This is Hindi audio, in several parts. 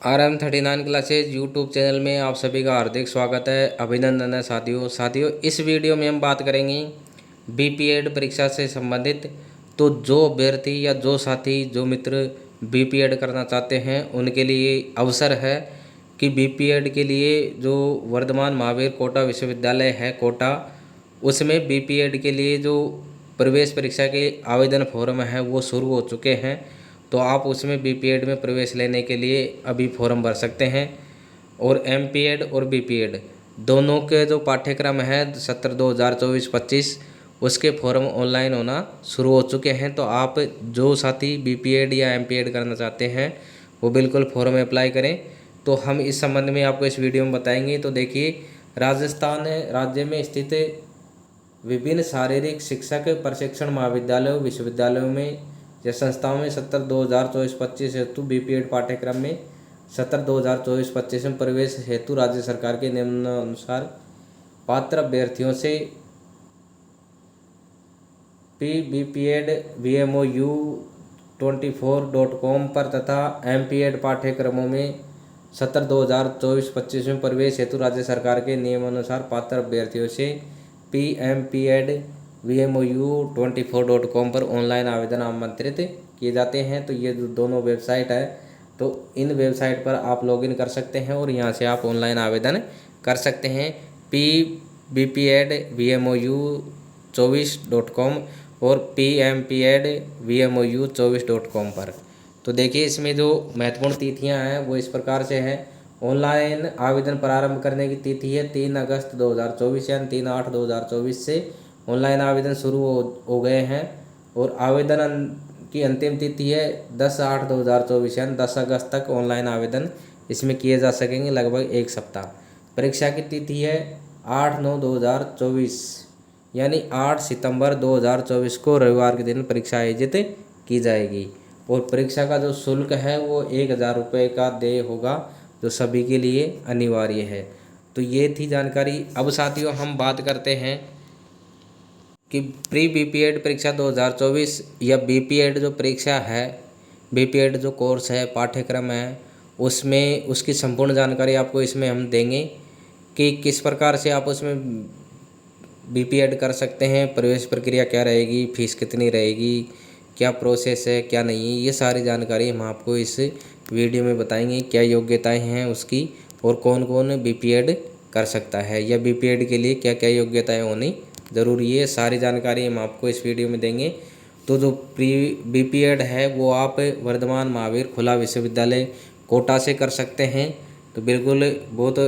RM39 क्लासेज यूट्यूब चैनल में आप सभी का हार्दिक स्वागत है, अभिनंदन है साथियों। इस वीडियो में हम बात करेंगे बीपीएड परीक्षा से संबंधित। तो जो अभ्यर्थी या जो साथी जो मित्र बीपीएड करना चाहते हैं उनके लिए अवसर है कि बीपीएड के लिए जो वर्धमान महावीर कोटा विश्वविद्यालय है कोटा, उसमें बीपीएड के लिए जो प्रवेश परीक्षा के आवेदन फॉर्म है वो शुरू हो चुके हैं। तो आप उसमें बीपीएड में प्रवेश लेने के लिए अभी फॉर्म भर सकते हैं। और एमपीएड और बीपीएड दोनों के जो पाठ्यक्रम है सत्र 2024-25 उसके फॉर्म ऑनलाइन होना शुरू हो चुके हैं। तो आप जो साथी बीपीएड या एमपीएड करना चाहते हैं वो बिल्कुल फॉर्म अप्लाई करें। तो हम इस संबंध में आपको इस वीडियो में बताएंगे। तो देखिए, राजस्थान राज्य में स्थित विभिन्न शारीरिक शिक्षक प्रशिक्षण महाविद्यालयों विश्वविद्यालयों में या संस्थाओं में सत्र 2024-25 हेतु बीपीएड पाठ्यक्रम में सत्र 2024-25 में प्रवेश हेतु राज्य सरकार के निम्नानुसार पात्र अभ्यर्थियों से pbped.vmou24.com पर तथा एमपीएड पाठ्यक्रमों में सत्र 2024-25 में प्रवेश हेतु राज्य सरकार के नियमानुसार पात्र अभ्यर्थियों से pmped.vmou24.com पर ऑनलाइन आवेदन आमंत्रित किए जाते हैं। तो ये जो दोनों वेबसाइट है, तो इन वेबसाइट पर आप लॉगिन कर सकते हैं और यहाँ से आप ऑनलाइन आवेदन कर सकते हैं pbped.vmou24.com और pmped.vmou24.com पर। तो देखिए, इसमें जो महत्वपूर्ण तिथियां हैं वो इस प्रकार से हैं। ऑनलाइन आवेदन प्रारंभ करने की तिथि है 3 अगस्त 2024 यानी 3/8/2024 से ऑनलाइन आवेदन शुरू हो गए हैं। और आवेदन की अंतिम तिथि है 10/8/2024 यानी 10 अगस्त तक ऑनलाइन आवेदन इसमें किए जा सकेंगे, लगभग एक सप्ताह। परीक्षा की तिथि है 8/9/2024 यानी 8 सितंबर 2024 को रविवार के दिन परीक्षा आयोजित की जाएगी। और परीक्षा का जो शुल्क है वो 1000 रुपये का देय होगा, जो सभी के लिए अनिवार्य है। तो ये थी जानकारी। अब साथियों, हम बात करते हैं कि प्री बीपीएड परीक्षा 2024 या बीपीएड जो परीक्षा है, बीपीएड जो कोर्स है पाठ्यक्रम है, उसमें उसकी संपूर्ण जानकारी आपको इसमें हम देंगे कि किस प्रकार से आप उसमें बीपीएड कर सकते हैं, प्रवेश प्रक्रिया क्या रहेगी, फीस कितनी रहेगी, क्या प्रोसेस है क्या नहीं है, ये सारी जानकारी हम आपको इस वीडियो में बताएंगे। क्या योग्यताएं हैं उसकी और कौन कौन बीपीएड कर सकता है या बीपीएड के लिए क्या क्या योग्यताएं होनी ज़रूरी है, सारी जानकारी हम आपको इस वीडियो में देंगे। तो जो प्री बीपीएड है वो आप वर्धमान महावीर खुला विश्वविद्यालय कोटा से कर सकते हैं। तो बिल्कुल बहुत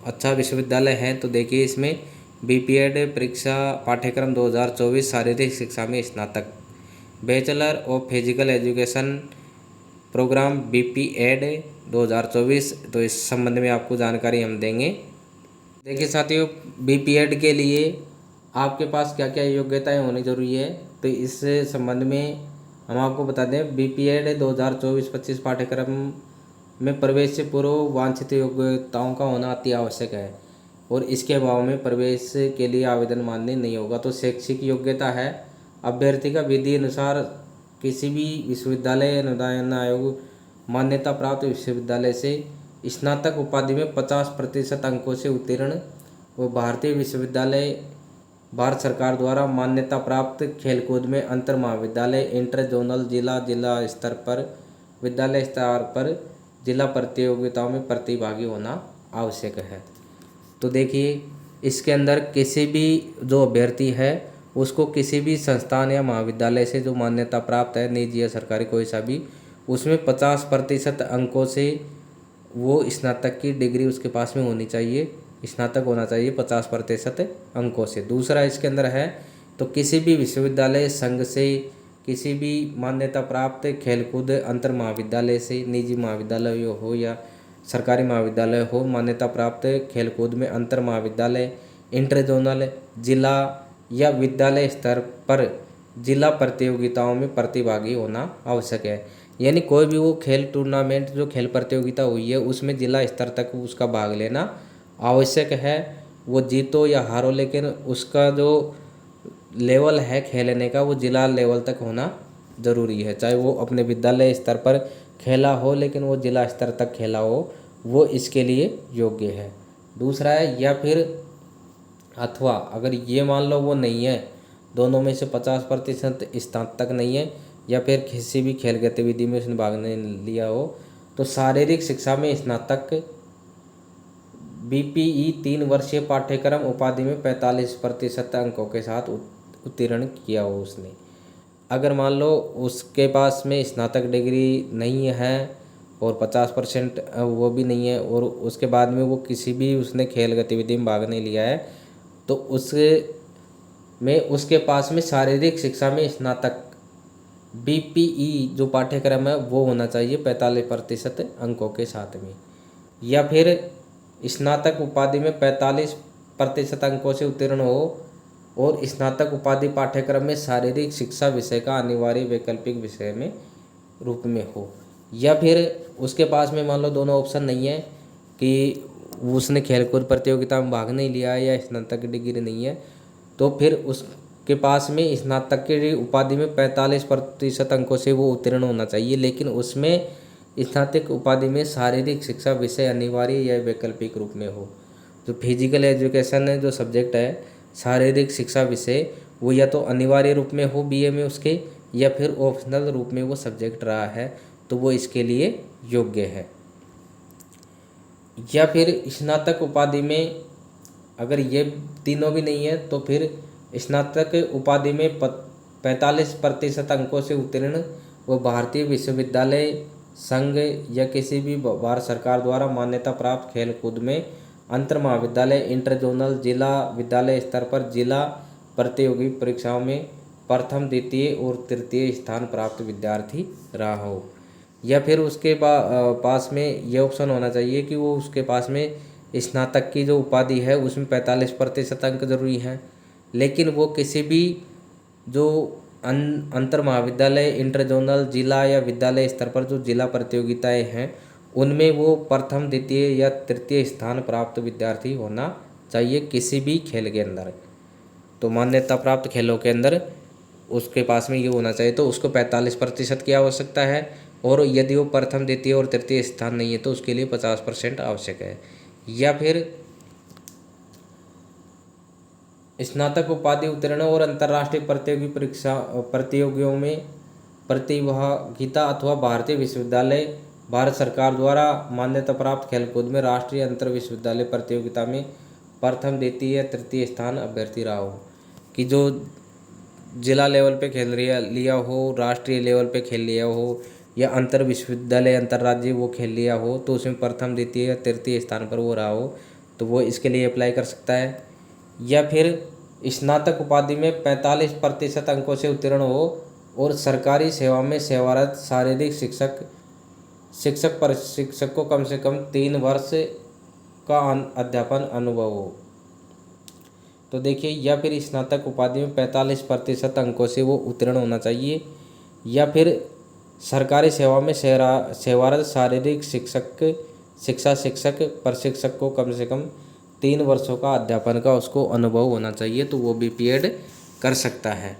अच्छा विश्वविद्यालय है। तो देखिए, इसमें बीपीएड परीक्षा पाठ्यक्रम 2024 शारीरिक शिक्षा में स्नातक, bachelor of physical education programme BPEd 2024। तो इस संबंध में आपको जानकारी हम देंगे। देखिए साथियों, बीपीएड के लिए आपके पास क्या क्या योग्यताएं होनी जरूरी है, तो इस संबंध में हम आपको बता दें। बीपीएड 2024-25 पाठ्यक्रम में प्रवेश से पूर्व वांछित योग्यताओं का होना अति आवश्यक है और इसके अभाव में प्रवेश के लिए आवेदन मान्य नहीं होगा। तो शैक्षिक योग्यता है, अभ्यर्थी का विधि अनुसार किसी भी विश्वविद्यालय अनुदान आयोग मान्यता प्राप्त विश्वविद्यालय से स्नातक उपाधि में 50% अंकों से उत्तीर्ण व भारतीय विश्वविद्यालय भारत सरकार द्वारा मान्यता प्राप्त खेलकूद में अंतर महाविद्यालय इंटर जोनल जिला स्तर पर विद्यालय स्तर पर जिला प्रतियोगिताओं में प्रतिभागी होना आवश्यक है। तो देखिए, इसके अंदर किसी भी जो अभ्यर्थी है उसको किसी भी संस्थान या महाविद्यालय से जो मान्यता प्राप्त है, निजी या सरकारी कोई सा भी, उसमें 50% अंकों से वो स्नातक की डिग्री उसके पास में होनी चाहिए, स्नातक होना चाहिए 50% अंकों से। दूसरा इसके अंदर है तो किसी भी विश्वविद्यालय संघ से, किसी भी मान्यता प्राप्त खेलकूद अंतर महाविद्यालय से, निजी महाविद्यालय हो या सरकारी महाविद्यालय हो, मान्यता प्राप्त खेलकूद में अंतर महाविद्यालय इंटर जोनल जिला या विद्यालय स्तर पर जिला प्रतियोगिताओं में प्रतिभागी होना आवश्यक है। यानी कोई भी वो खेल टूर्नामेंट जो खेल प्रतियोगिता हुई है उसमें जिला स्तर तक उसका भाग लेना आवश्यक है। वो जीतो या हारो, लेकिन उसका जो लेवल है खेलने का वो जिला लेवल तक होना ज़रूरी है, चाहे वो अपने विद्यालय स्तर पर खेला हो लेकिन वो जिला स्तर तक खेला हो, वो इसके लिए योग्य है। दूसरा है या फिर अथवा अगर ये मान लो वो नहीं है, दोनों में से 50% स्नातक नहीं है या फिर किसी भी खेल गतिविधि में उसने भाग नहीं लिया हो, तो शारीरिक शिक्षा में स्नातक बीपीई 3 वर्षीय पाठ्यक्रम उपाधि में 45% अंकों के साथ उत्तीर्ण किया हो उसने। अगर मान लो उसके पास में स्नातक डिग्री नहीं है और 50% वो भी नहीं है और उसके बाद में वो किसी भी उसने खेल गतिविधि में भाग नहीं लिया है, तो उसके पास में शारीरिक शिक्षा में स्नातक बीपीई जो पाठ्यक्रम है वो होना चाहिए 45% अंकों के साथ में। या फिर स्नातक उपाधि में 45% अंकों से उत्तीर्ण हो और स्नातक उपाधि पाठ्यक्रम में शारीरिक शिक्षा विषय का अनिवार्य वैकल्पिक विषय में रूप में हो। या फिर उसके पास में मान लो दोनों ऑप्शन नहीं है कि उसने खेलकूद प्रतियोगिता में भाग नहीं लिया है या स्नातक डिग्री नहीं है, तो फिर उसके पास में स्नातक की उपाधि में 45% अंकों से वो उत्तीर्ण होना चाहिए, लेकिन उसमें स्नातक उपाधि में शारीरिक शिक्षा विषय अनिवार्य या वैकल्पिक रूप में हो। जो फिजिकल एजुकेशन है जो सब्जेक्ट है शारीरिक शिक्षा विषय, वो या तो अनिवार्य रूप में हो बीए में उसके, या फिर ऑप्शनल रूप में वो सब्जेक्ट रहा है, तो वो इसके लिए योग्य है। या फिर स्नातक उपाधि में अगर ये तीनों भी नहीं है, तो फिर स्नातक उपाधि में 45% अंकों से उत्तीर्ण वो भारतीय विश्वविद्यालय संघ या किसी भी भारत सरकार द्वारा मान्यता प्राप्त खेल कूद में अंतर महाविद्यालय, इंटर जोनल, जिला विद्यालय स्तर पर जिला प्रतियोगी परीक्षाओं में प्रथम, द्वितीय और तृतीय स्थान प्राप्त विद्यार्थी रहा हो। या फिर उसके पास में ये ऑप्शन होना चाहिए कि वो उसके पास में स्नातक की जो उपाधि है उसमें 45% अंक जरूरी हैं, लेकिन वो किसी भी जो अंतर महाविद्यालय, इंटर जोनल, जिला या विद्यालय स्तर पर जो जिला प्रतियोगिताएं हैं उनमें वो प्रथम, द्वितीय या तृतीय स्थान प्राप्त विद्यार्थी होना चाहिए किसी भी खेल के अंदर। तो मान्यता प्राप्त खेलों के अंदर उसके पास में ये होना चाहिए, तो उसको 45% की आवश्यकता है, और यदि वो प्रथम, द्वितीय और तृतीय स्थान नहीं है तो उसके लिए 50% आवश्यक है। या फिर स्नातक उपाधि उत्तीर्ण और अंतर्राष्ट्रीय प्रतियोगियों में प्रतिभागिता अथवा भारतीय विश्वविद्यालय भारत सरकार द्वारा मान्यता प्राप्त खेलकूद में राष्ट्रीय अंतर विश्वविद्यालय प्रतियोगिता में प्रथम, द्वितीय या तृतीय स्थान अभ्यर्थी रहा हो। कि जो जिला लेवल पे खेल लिया हो, राष्ट्रीय लेवल पे खेल लिया हो, या अंतर विश्वविद्यालय अंतर्राज्यीय वो खेल लिया हो, तो उसमें प्रथम, द्वितीय या तृतीय स्थान पर वो रहा हो, तो वो इसके लिए अप्लाई कर सकता है। या फिर स्नातक उपाधि में 45% अंकों से उत्तीर्ण हो और सरकारी सेवा में सेवारत शारीरिक शिक्षक प्रशिक्षक को कम से कम 3 वर्ष का अध्यापन अनुभव हो। तो देखिए, या फिर स्नातक उपाधि में 45% अंकों से वो उत्तीर्ण होना चाहिए, या फिर सरकारी सेवा में सेवारत शारीरिक शिक्षक प्रशिक्षक को कम से कम 3 वर्षों का अध्यापन का उसको अनुभव होना चाहिए, तो वो बीपीएड कर सकता है।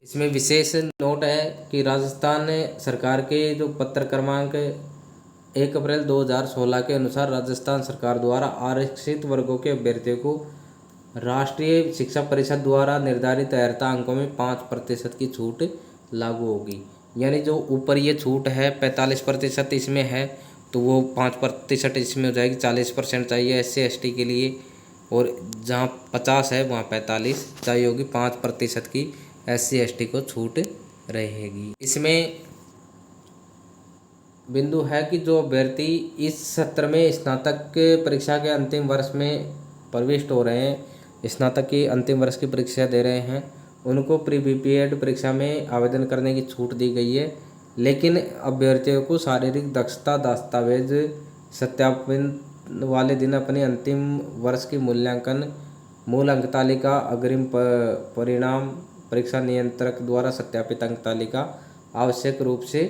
इसमें विशेष नोट है कि राजस्थान सरकार के जो पत्र क्रमांक 1 अप्रैल 2016 के अनुसार राजस्थान सरकार द्वारा आरक्षित वर्गों के अभ्यर्थियों को राष्ट्रीय शिक्षा परिषद द्वारा निर्धारित अर्हता अंकों में 5% की छूट लागू होगी। यानी जो ऊपर ये छूट है 45% इसमें है, तो वो 5% इसमें हो जाएगी। 40% चाहिए SC/ST के लिए, और जहाँ 50 है वहाँ 45 चाहिए होगी। 5% की SC/ST को छूट रहेगी। इसमें बिंदु है कि जो अभ्यर्थी इस सत्र में स्नातक परीक्षा के अंतिम वर्ष में प्रविष्ट हो रहे हैं, स्नातक की अंतिम वर्ष की परीक्षा दे रहे हैं, उनको प्री बीपीएड परीक्षा में आवेदन करने की छूट दी गई है। लेकिन अभ्यर्थियों को शारीरिक दक्षता दस्तावेज सत्यापन वाले दिन अपने अंतिम वर्ष की मूल्यांकन मूल अंक तालिका अग्रिम परिणाम परीक्षा नियंत्रक द्वारा सत्यापित अंक तालिका आवश्यक रूप से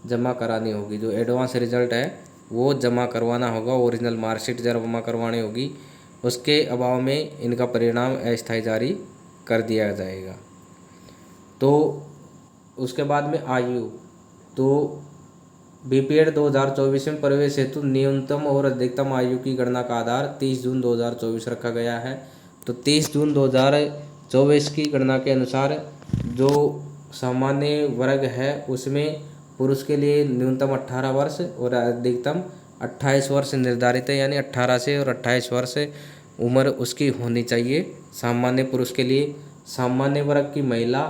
जमा करानी होगी। जो एडवांस रिजल्ट है वो जमा करवाना होगा, ओरिजिनल मार्कशीट जमा करवानी होगी। उसके अभाव में इनका परिणाम अस्थायी जारी कर दिया जाएगा। तो उसके बाद में आयु, तो बीपीएड 2024 में प्रवेश हेतु न्यूनतम और अधिकतम आयु की गणना का आधार 30 जून 2024 रखा गया है। तो 30 जून 2024 की गणना के अनुसार जो सामान्य वर्ग है उसमें पुरुष के लिए न्यूनतम 18 वर्ष और अधिकतम 28 वर्ष निर्धारित है, यानी 18 से और 28 वर्ष उम्र उसकी होनी चाहिए सामान्य पुरुष के लिए। सामान्य वर्ग की महिला,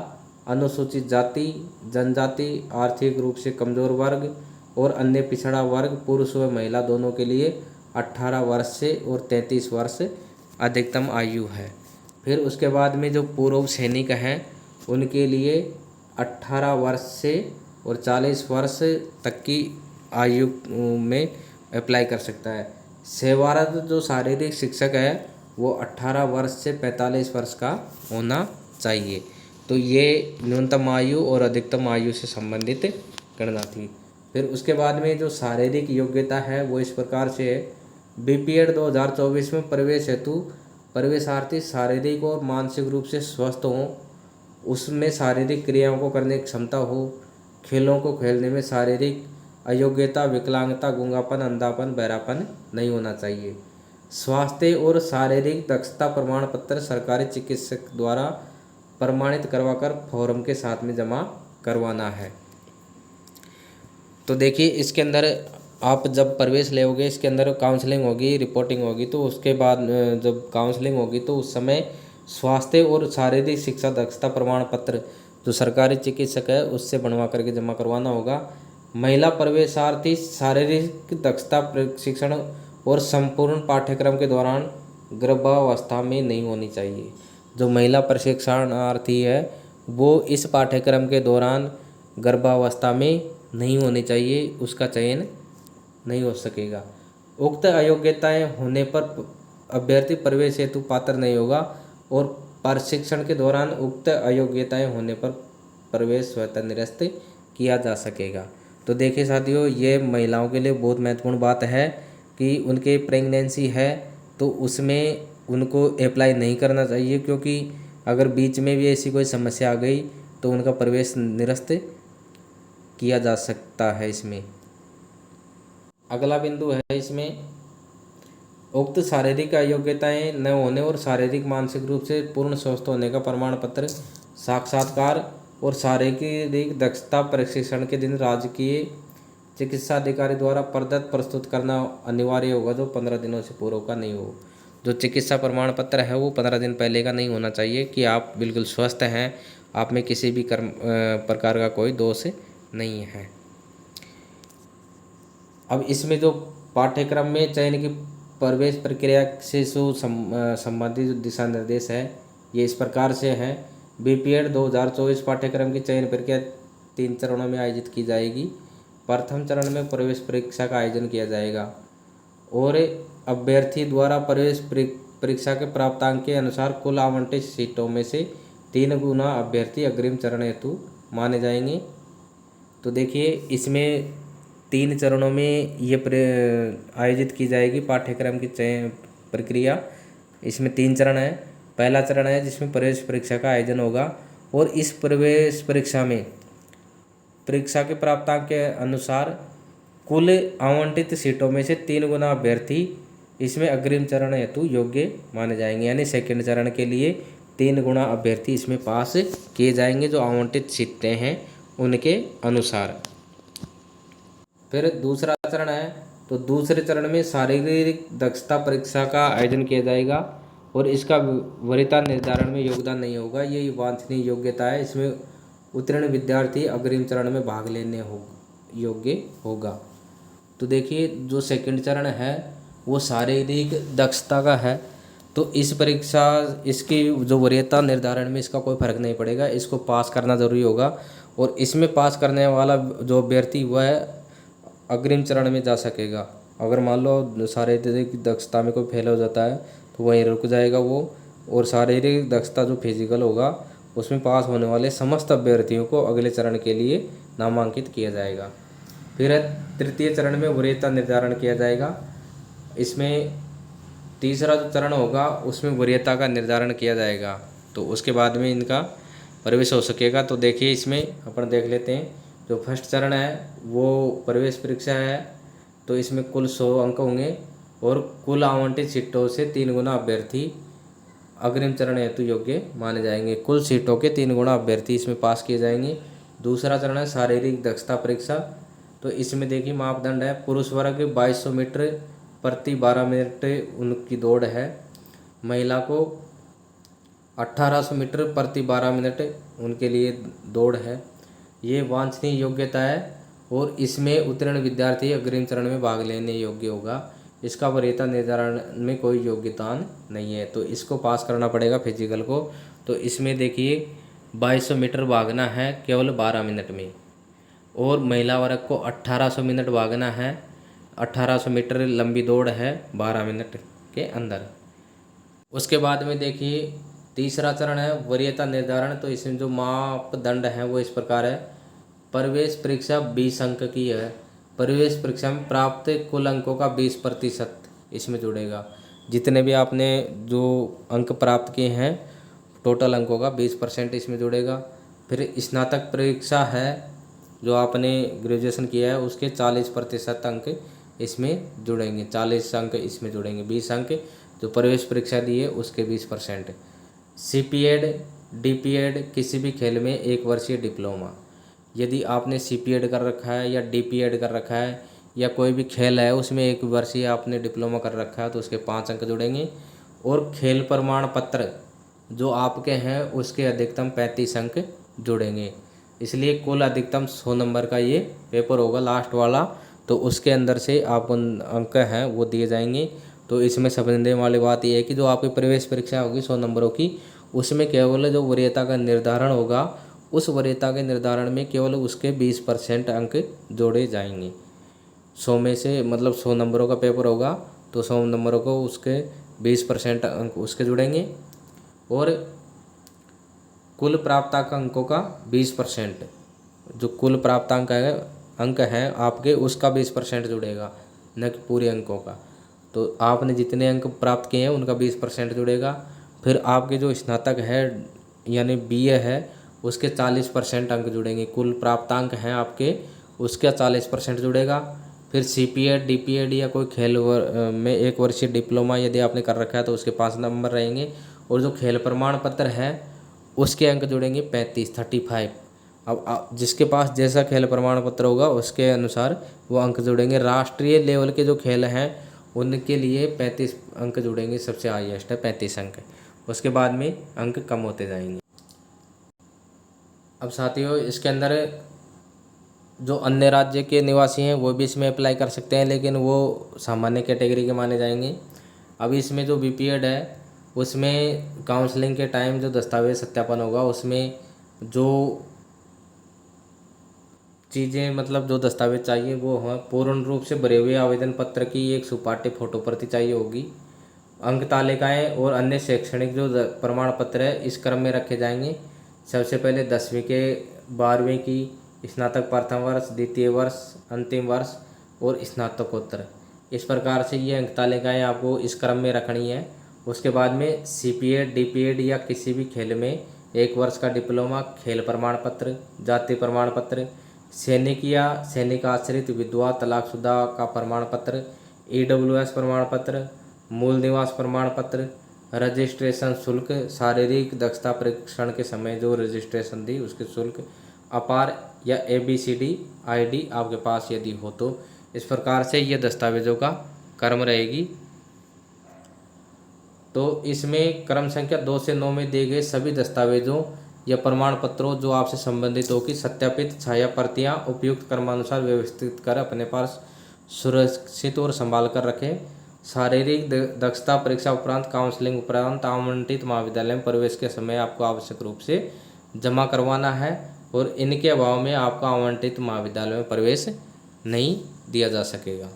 अनुसूचित जाति, जनजाति, आर्थिक रूप से कमजोर वर्ग और अन्य पिछड़ा वर्ग पुरुष व महिला दोनों के लिए 18 वर्ष से और 33 वर्ष अधिकतम आयु है। फिर उसके बाद में जो पूर्व सैनिक हैं उनके लिए 18 वर्ष से और 40 वर्ष तक की आयु में अप्लाई कर सकता है। सेवारत जो शारीरिक शिक्षक है वो 18 वर्ष से 45 वर्ष का होना चाहिए। तो ये न्यूनतम आयु और अधिकतम आयु से संबंधित गणना थी। फिर उसके बाद में जो शारीरिक योग्यता है वो इस प्रकार से है। बीपीएड 2024 में प्रवेश हेतु प्रवेशार्थी शारीरिक और मानसिक रूप से स्वस्थ हों, उसमें शारीरिक क्रियाओं को करने की क्षमता हो, खेलों को खेलने में शारीरिक अयोग्यता, विकलांगता, गूंगापन, अंधापन, बहरापन नहीं होना चाहिए। स्वास्थ्य और शारीरिक दक्षता प्रमाण पत्र सरकारी चिकित्सक द्वारा प्रमाणित करवाकर फॉर्म के साथ में जमा करवाना है। तो देखिए इसके अंदर आप जब प्रवेश लेोगे इसके अंदर काउंसलिंग होगी, रिपोर्टिंग होगी, तो उसके बाद जब काउंसलिंग होगी तो उस समय स्वास्थ्य और शारीरिक शिक्षा दक्षता प्रमाण पत्र जो सरकारी चिकित्सक है उससे बनवा करके जमा करवाना होगा। महिला प्रवेशार्थी शारीरिक दक्षता प्रशिक्षण और संपूर्ण पाठ्यक्रम के दौरान गर्भावस्था में नहीं होनी चाहिए। जो महिला प्रशिक्षणार्थी है वो इस पाठ्यक्रम के दौरान गर्भावस्था में नहीं होनी चाहिए, उसका चयन नहीं हो सकेगा। उक्त अयोग्यताएं होने पर अभ्यर्थी प्रवेश हेतु पात्र नहीं होगा और प्रशिक्षण के दौरान उक्त अयोग्यताएं होने पर प्रवेश स्वतः निरस्त किया जा सकेगा। तो देखिए साथियों, ये महिलाओं के लिए बहुत महत्वपूर्ण बात है कि उनके प्रेगनेंसी है तो उसमें उनको अप्लाई नहीं करना चाहिए, क्योंकि अगर बीच में भी ऐसी कोई समस्या आ गई तो उनका प्रवेश निरस्त किया जा सकता है। इसमें अगला बिंदु है, इसमें उक्त शारीरिक अयोग्यताएं न होने और शारीरिक मानसिक रूप से पूर्ण स्वस्थ होने का प्रमाण पत्र साक्षात्कार और शारीरिक दक्षता प्रशिक्षण के दिन राजकीय चिकित्सा अधिकारी द्वारा प्रदत्त प्रस्तुत करना अनिवार्य होगा, जो 15 दिनों से पूर्व का नहीं हो। जो चिकित्सा प्रमाण पत्र है वो 15 दिन पहले का नहीं होना चाहिए कि आप बिल्कुल स्वस्थ हैं, आप में किसी भी प्रकार का कोई दोष नहीं है। अब इसमें जो पाठ्यक्रम में चयन की प्रवेश प्रक्रिया से संबंधित जो दिशा निर्देश है ये इस प्रकार से हैं। बीपीएड 2024 पाठ्यक्रम की चयन प्रक्रिया 3 चरणों में आयोजित की जाएगी। प्रथम चरण में प्रवेश परीक्षा का आयोजन किया जाएगा और अभ्यर्थी द्वारा प्रवेश परीक्षा के प्राप्तांक के अनुसार कुल आवंटित सीटों में से 3 गुना अभ्यर्थी अग्रिम चरण हेतु माने जाएंगे। तो देखिए इसमें 3 चरणों में ये आयोजित की जाएगी पाठ्यक्रम की चयन प्रक्रिया। इसमें 3 चरण है। पहला चरण है जिसमें प्रवेश परीक्षा का आयोजन होगा और इस प्रवेश परीक्षा में परीक्षा के प्राप्तांक के अनुसार कुल आवंटित सीटों में से 3 गुना अभ्यर्थी इसमें अग्रिम चरण हेतु योग्य माने जाएंगे, यानी सेकंड चरण के लिए 3 गुना अभ्यर्थी इसमें पास किए जाएंगे जो आवंटित सीटें हैं उनके अनुसार। फिर दूसरा चरण है, तो दूसरे चरण में शारीरिक दक्षता परीक्षा का आयोजन किया जाएगा और इसका वरीयता निर्धारण में योगदान नहीं होगा, ये वांछनीय योग्यता है। इसमें उत्तीर्ण विद्यार्थी अग्रिम चरण में भाग लेने योग्य होगा। तो देखिए जो सेकंड चरण है वो शारीरिक दक्षता का है, तो इस परीक्षा इसकी जो वरीयता निर्धारण में इसका कोई फर्क नहीं पड़ेगा, इसको पास करना ज़रूरी होगा और इसमें पास करने वाला जो अभ्यर्थी वह अग्रिम चरण में जा सकेगा। अगर मान लो शारीरिक दक्षता में कोई फेल हो जाता है तो वहीं रुक जाएगा वो, और शारीरिक दक्षता जो फिजिकल होगा उसमें पास होने वाले समस्त अभ्यर्थियों को अगले चरण के लिए नामांकित किया जाएगा। फिर तृतीय चरण में वरीयता निर्धारण किया जाएगा। इसमें तीसरा जो चरण होगा उसमें वरीयता का निर्धारण किया जाएगा, तो उसके बाद में इनका प्रवेश हो सकेगा। तो देखिए इसमें अपन देख लेते हैं, जो फर्स्ट चरण है वो प्रवेश परीक्षा है, तो इसमें कुल 100 अंक होंगे और कुल आवंटित सीटों से 3 गुना अभ्यर्थी अग्रिम चरण हेतु योग्य माने जाएंगे। कुल सीटों के 3 गुना अभ्यर्थी इसमें पास किए जाएंगे। दूसरा चरण है शारीरिक दक्षता परीक्षा, तो इसमें देखिए मापदंड है, पुरुष वर्ग 2200 मीटर प्रति 12 मिनट उनकी दौड़ है, महिला को 1800 मीटर प्रति 12 मिनट उनके लिए दौड़ है। ये वांछनीय योग्यता है और इसमें उत्तीर्ण विद्यार्थी अग्रिम चरण में भाग लेने योग्य होगा। इसका वरीयता निर्धारण में कोई योग्यता नहीं है, तो इसको पास करना पड़ेगा फिजिकल को। तो इसमें देखिए 2200 मीटर भागना है केवल 12 मिनट में, और महिला वर्ग को 1800 मिनट भागना है, 1800 मीटर लंबी दौड़ है 12 मिनट के अंदर। उसके बाद में देखिए तीसरा चरण है वरीयता निर्धारण, तो इसमें जो मापदंड है वो इस प्रकार है, प्रवेश परीक्षा 20 अंक की है, प्रवेश परीक्षा में प्राप्त कुल अंकों का 20% इसमें जुड़ेगा। जितने भी आपने जो अंक प्राप्त किए हैं टोटल अंकों का 20% इसमें जुड़ेगा। फिर स्नातक परीक्षा है, जो आपने ग्रेजुएशन किया है उसके 40% अंक इसमें जुड़ेंगे, 40 अंक इसमें जुड़ेंगे, 20 अंक जो प्रवेश परीक्षा दी है उसके 20%। CPED DPED किसी भी खेल में 1 वर्षीय डिप्लोमा, यदि आपने CPED कर रखा है या DPED कर रखा है या कोई भी खेल है उसमें 1 वर्षीय आपने डिप्लोमा कर रखा है तो उसके 5 अंक जुड़ेंगे। और खेल प्रमाण पत्र जो आपके हैं उसके अधिकतम 35 अंक जुड़ेंगे। इसलिए कुल अधिकतम 100 नंबर का ये पेपर होगा लास्ट वाला, तो उसके अंदर से आपको अंक हैं वो दिए जाएंगे। तो इसमें समझने वाली बात यह है कि जो आपकी प्रवेश परीक्षा होगी 100 नंबरों की, उसमें केवल जो वरीयता का निर्धारण होगा उस वरीयता के निर्धारण में केवल उसके 20% अंक जोड़े जाएंगे। 100 में से मतलब 100 नंबरों का पेपर होगा तो 100 नंबरों को उसके 20% अंक उसके जुड़ेंगे, और कुल प्राप्तांक अंकों का 20%, जो कुल प्राप्तांक अंक हैं आपके उसका 20% जुड़ेगा, न कि पूरे अंकों का। तो आपने जितने अंक प्राप्त किए हैं उनका 20% जुड़ेगा। फिर आपके जो स्नातक है यानी BA है उसके 40% अंक जुड़ेंगे, कुल प्राप्तांक हैं आपके उसका 40% जुड़ेगा। फिर CPED DPED या कोई खेल में 1 वर्षीय डिप्लोमा यदि आपने कर रखा है तो उसके 5 नंबर रहेंगे, और जो खेल प्रमाण पत्र है उसके अंक जुड़ेंगे 35। अब जिसके पास जैसा खेल प्रमाण पत्र होगा उसके अनुसार वो अंक जुड़ेंगे। राष्ट्रीय लेवल के जो खेल हैं उनके लिए 35 अंक जुड़ेंगे, सबसे हाईएस्ट है 35 अंक। उसके बाद में अंक कम होते जाएंगे। अब साथियों इसके अंदर जो अन्य राज्य के निवासी हैं वो भी इसमें अप्लाई कर सकते हैं, लेकिन वो सामान्य कैटेगरी के माने जाएंगे। अभी इसमें जो BPED है उसमें काउंसलिंग के टाइम जो दस्तावेज सत्यापन होगा उसमें जो चीज़ें मतलब जो दस्तावेज चाहिए वो हैं, पूर्ण रूप से भरे हुए आवेदन पत्र की एक सुपाठ्य फोटो प्रति चाहिए होगी, अंक तालिकाएँ और अन्य शैक्षणिक जो प्रमाण पत्र है इस क्रम में रखे जाएंगे। सबसे पहले 10वीं के 12वीं की, स्नातक प्रथम वर्ष, द्वितीय वर्ष, अंतिम वर्ष और स्नातकोत्तर, इस प्रकार से ये अंक तालिकाएँ आपको इस क्रम में रखनी है। उसके बाद में CPED DPED या किसी भी खेल में 1 वर्ष का डिप्लोमा, खेल प्रमाण पत्र, जाति प्रमाण पत्र, सैनिक या सैनिक आश्रित विधवा तलाकशुदा का प्रमाण पत्र, EWS प्रमाण पत्र, मूल निवास प्रमाण पत्र, रजिस्ट्रेशन शुल्क, शारीरिक दक्षता परीक्षण के समय जो रजिस्ट्रेशन दी उसके शुल्क, अपार या ABCD ID आपके पास यदि हो तो, इस प्रकार से ये दस्तावेज़ों का क्रम रहेगी। तो इसमें क्रम संख्या 2 से 9 में दिए गए सभी दस्तावेजों या प्रमाण पत्रों जो आपसे संबंधित हो की सत्यापित छाया प्रतियां उपयुक्त क्रमानुसार व्यवस्थित कर अपने पास सुरक्षित और संभाल कर रखें। शारीरिक दक्षता परीक्षा उपरांत काउंसलिंग उपरांत आवंटित महाविद्यालय में प्रवेश के समय आपको आवश्यक रूप से जमा करवाना है, और इनके अभाव में आपका आवंटित महाविद्यालय में प्रवेश नहीं दिया जा सकेगा।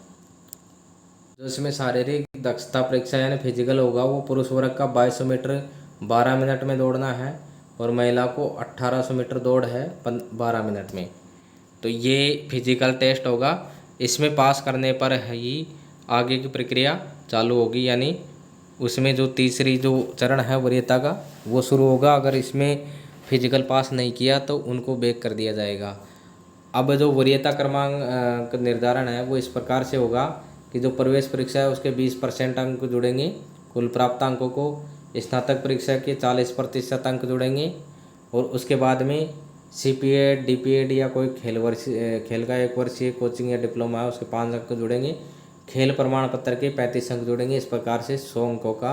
जो इसमें शारीरिक दक्षता परीक्षा यानी फिजिकल होगा वो पुरुष वर्ग का 2200 मीटर 12 मिनट में दौड़ना है, और महिला को 1800 मीटर दौड़ है 12 मिनट में। तो ये फिजिकल टेस्ट होगा, इसमें पास करने पर ही आगे की प्रक्रिया चालू होगी, यानी उसमें जो तीसरी जो चरण है वरीयता का वो शुरू होगा। अगर इसमें फिजिकल पास नहीं किया तो उनको बैक कर दिया जाएगा। अब जो वरीयता क्रमांक निर्धारण है वो इस प्रकार से होगा कि जो प्रवेश परीक्षा है उसके 20% अंक जुड़ेंगे कुल प्राप्त अंकों को, स्नातक परीक्षा के 40% अंक जुड़ेंगे, और उसके बाद में CPED DPED या कोई खेल का 1 वर्षीय कोचिंग या डिप्लोमा है उसके 5 अंक जुड़ेंगे, खेल प्रमाण पत्र के 35 अंक जुड़ेंगे। इस प्रकार से 100 अंकों का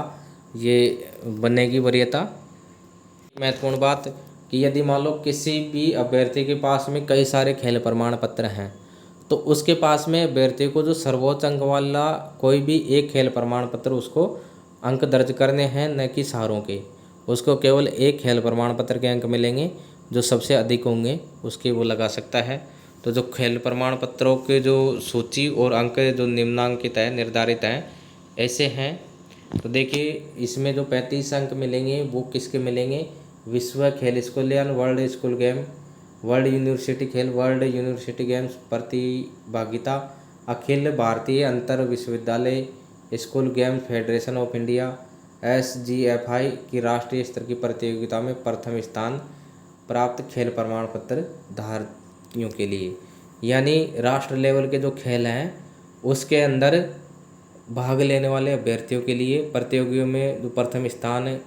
ये बनेगी वरीयता। महत्वपूर्ण बात कि यदि मान लो किसी भी अभ्यर्थी के पास में कई सारे खेल प्रमाण पत्र हैं तो उसके पास में अभ्यर्थी को जो सर्वोच्च अंक वाला कोई भी एक खेल प्रमाण पत्र उसको अंक दर्ज करने हैं, न कि सारों के। उसको केवल एक खेल प्रमाण पत्र के अंक मिलेंगे, जो सबसे अधिक होंगे उसके वो लगा सकता है। तो जो खेल प्रमाण पत्रों के जो सूची और अंक जो निम्नांकित है निर्धारित हैं ऐसे हैं। तो देखिए इसमें जो 35 अंक मिलेंगे वो किसके मिलेंगे, विश्व खेल स्कूलियन, world school game, world university खेल, वर्ल्ड यूनिवर्सिटी गेम्स प्रतिभागिता, अखिल भारतीय अंतर विश्वविद्यालय school game federation of India SGFI की राष्ट्रीय स्तर की प्रतियोगिता में प्रथम स्थान प्राप्त खेल प्रमाण पत्र धारियों के लिए, यानी राष्ट्र लेवल के जो खेल हैं उसके अंदर भाग लेने वाले अभ्यर्थियों के लिए प्रतियोगियों में जो प्रथम स्थान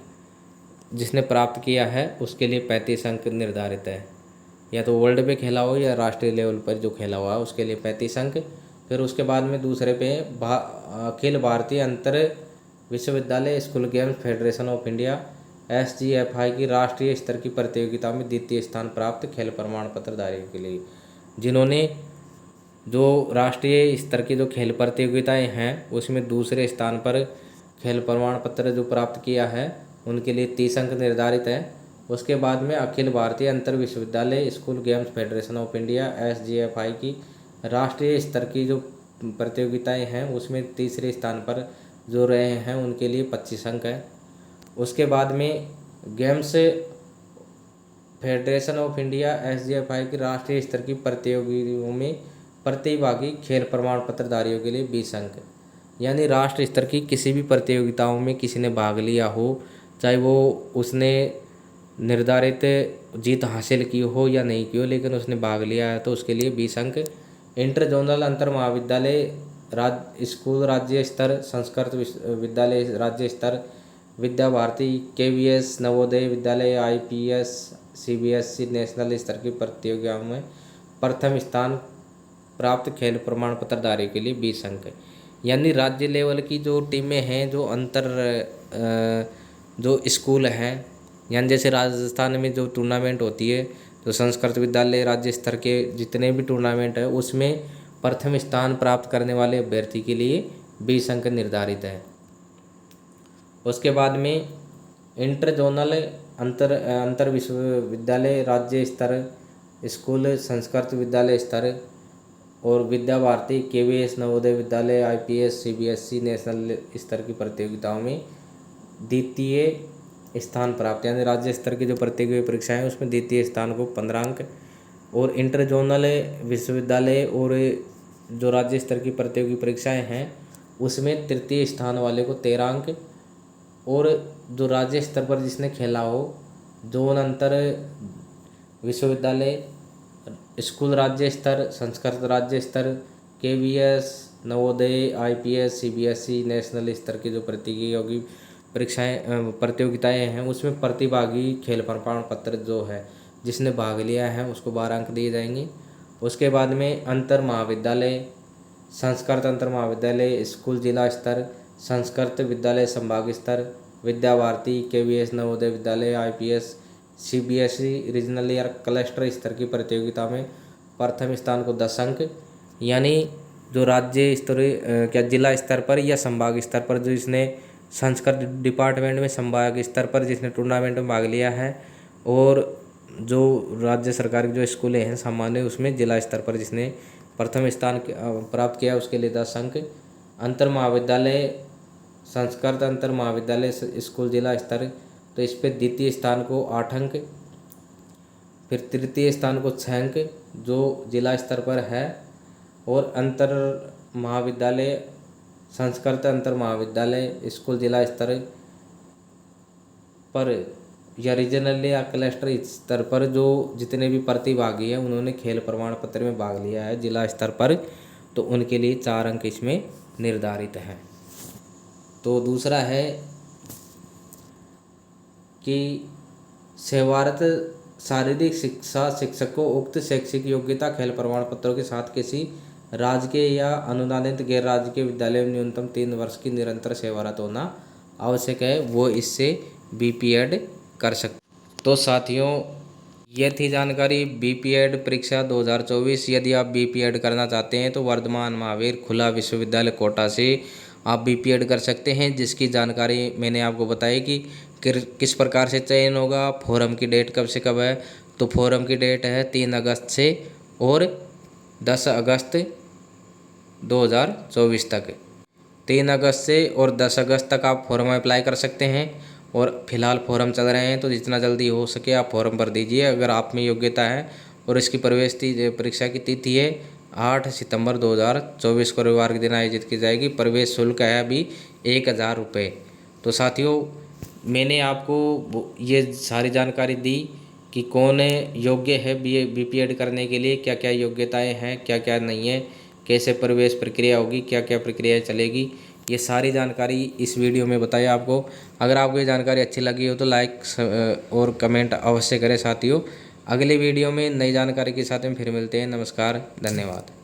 जिसने प्राप्त किया है उसके लिए 35 अंक निर्धारित है। या तो वर्ल्ड पे खेला हो या राष्ट्रीय लेवल पर जो खेला हुआ है उसके लिए 35 अंक। फिर उसके बाद में दूसरे पे अखिल भारतीय अंतर विश्वविद्यालय school games federation of India SGFI की राष्ट्रीय स्तर की प्रतियोगिता में द्वितीय स्थान प्राप्त खेल प्रमाण पत्रधारियों के लिए, जिन्होंने जो राष्ट्रीय स्तर की जो खेल प्रतियोगिताएं हैं उसमें दूसरे स्थान पर खेल प्रमाण पत्र जो प्राप्त किया है उनके लिए 30 अंक निर्धारित है। उसके बाद में अखिल भारतीय अंतर विश्वविद्यालय school games federation of India SGFI की राष्ट्रीय स्तर की जो प्रतियोगिताएं हैं उसमें तीसरे स्थान पर जो रहे हैं उनके लिए 25 अंक है। उसके बाद में games federation of India SGFI की राष्ट्रीय स्तर की प्रतियोगिताओं में प्रतिभागी खेल प्रमाण पत्रधारियों के लिए 20 अंक, यानी राष्ट्र स्तर की किसी भी प्रतियोगिताओं में किसी ने भाग लिया हो, चाहे वो उसने निर्धारित जीत हासिल की हो या नहीं की हो, लेकिन उसने भाग लिया है तो उसके लिए 20 अंक। इंटर जोनल अंतर महाविद्यालय स्कूल राज्य स्तर, संस्कृत विद्यालय राज्य स्तर, Vidya Bharati KVS Navodaya Vidyalaya IPS CBSE national स्तर की प्रतियोगिताओं में प्रथम स्थान प्राप्त खेल प्रमाण पत्रधारी के लिए 20 अंक है। यानी राज्य लेवल की जो टीमें हैं जो जो स्कूल हैं, यानी जैसे राजस्थान में जो टूर्नामेंट होती है तो संस्कृत विद्यालय राज्य स्तर के जितने भी टूर्नामेंट है उसमें प्रथम स्थान प्राप्त करने वाले अभ्यर्थी के लिए 20 अंक निर्धारित है। उसके बाद में इंटर जोनल अंतर विश्वविद्यालय राज्य स्तर स्कूल संस्कृत विद्यालय स्तर और Vidya Bharati KVS Navodaya Vidyalaya IPS CBSE national स्तर की प्रतियोगिताओं में द्वितीय स्थान प्राप्त, यानी राज्य स्तर की जो प्रतियोगी परीक्षाएं हैं उसमें द्वितीय स्थान को 15 अंक, और इंटर जोनल विश्वविद्यालय और जो राज्य स्तर की प्रतियोगी परीक्षाएं हैं उसमें तृतीय स्थान वाले को 13 अंक, और जो राज्य स्तर पर जिसने खेला हो जोन अंतर विश्वविद्यालय स्कूल राज्य स्तर, संस्कृत राज्य स्तर, KVS Navodaya IPS CBSE national स्तर की जो प्रतियोगिताएं हैं उसमें प्रतिभागी खेल प्रमाण पत्र जो है जिसने भाग लिया है उसको 12 अंक दिए जाएंगे। उसके बाद में अंतर महाविद्यालय, संस्कृत अंतर महाविद्यालय स्कूल जिला स्तर, संस्कृत विद्यालय संभाग स्तर, Vidya Bharati KVS Navodaya Vidyalaya IPS CBSE regional या क्लस्टर स्तर की प्रतियोगिता में प्रथम स्थान को 10 अंक, यानी जो राज्य स्तर क्या जिला स्तर पर या संभाग स्तर पर जो इसने संस्कृत डिपार्टमेंट में संभाग स्तर पर जिसने टूर्नामेंट में भाग लिया है, और जो राज्य सरकार की जो स्कूलें हैं सामान्य उसमें जिला स्तर पर जिसने प्रथम स्थान प्राप्त किया उसके लिए 10 अंक। अंतर महाविद्यालय संस्कृत अंतर महाविद्यालय स्कूल जिला स्तर, तो इस पर द्वितीय स्थान को 8 अंक, फिर तृतीय स्थान को 6 अंक जो जिला स्तर पर है, और अंतर महाविद्यालय संस्कृत अंतर महाविद्यालय स्कूल जिला स्तर पर या रीजनल या क्लस्टर स्तर पर जो जितने भी प्रतिभागी हैं उन्होंने खेल प्रमाण पत्र में भाग लिया है जिला स्तर पर, तो उनके लिए 4 अंक इसमें निर्धारित हैं। तो दूसरा है कि सेवारत शारीरिक शिक्षा शिक्षक को उक्त शैक्षिक योग्यता खेल प्रमाण पत्रों के साथ किसी राजकीय या अनुदानित गैर राजकीय विद्यालय में न्यूनतम 3 वर्ष की निरंतर सेवारत होना आवश्यक है, वो इससे बीपीएड कर सकते। तो साथियों, ये थी जानकारी बीपीएड परीक्षा 2024। यदि आप बीपीएड करना चाहते हैं तो वर्धमान महावीर खुला विश्वविद्यालय कोटा से आप बीपीएड कर सकते हैं, जिसकी जानकारी मैंने आपको बताई कि किस प्रकार से चयन होगा, फोरम की डेट कब से कब है। तो फोरम की डेट है 3 अगस्त से और 10 अगस्त 2024 तक। 3 अगस्त से और 10 अगस्त तक आप फॉर्म अप्लाई कर सकते हैं और फिलहाल फॉर्म चल रहे हैं, तो जितना जल्दी हो सके आप फॉर्म भर दीजिए अगर आप में योग्यता है। और इसकी प्रवेश परीक्षा की तिथि है 8 सितंबर 2024 को रविवार के दिन आयोजित की जाएगी। प्रवेश शुल्क है अभी 1000 रुपये। तो साथियों, मैंने आपको ये सारी जानकारी दी कि कौन योग्य है बीपीएड करने के लिए, क्या क्या योग्यताएं हैं, क्या क्या नहीं है, कैसे प्रवेश प्रक्रिया होगी, क्या क्या प्रक्रिया चलेगी, ये सारी जानकारी इस वीडियो में बताया आपको। अगर आपको ये जानकारी अच्छी लगी हो तो लाइक और कमेंट अवश्य करें साथियों। अगले वीडियो में नई जानकारी के साथ में फिर मिलते हैं। नमस्कार, धन्यवाद।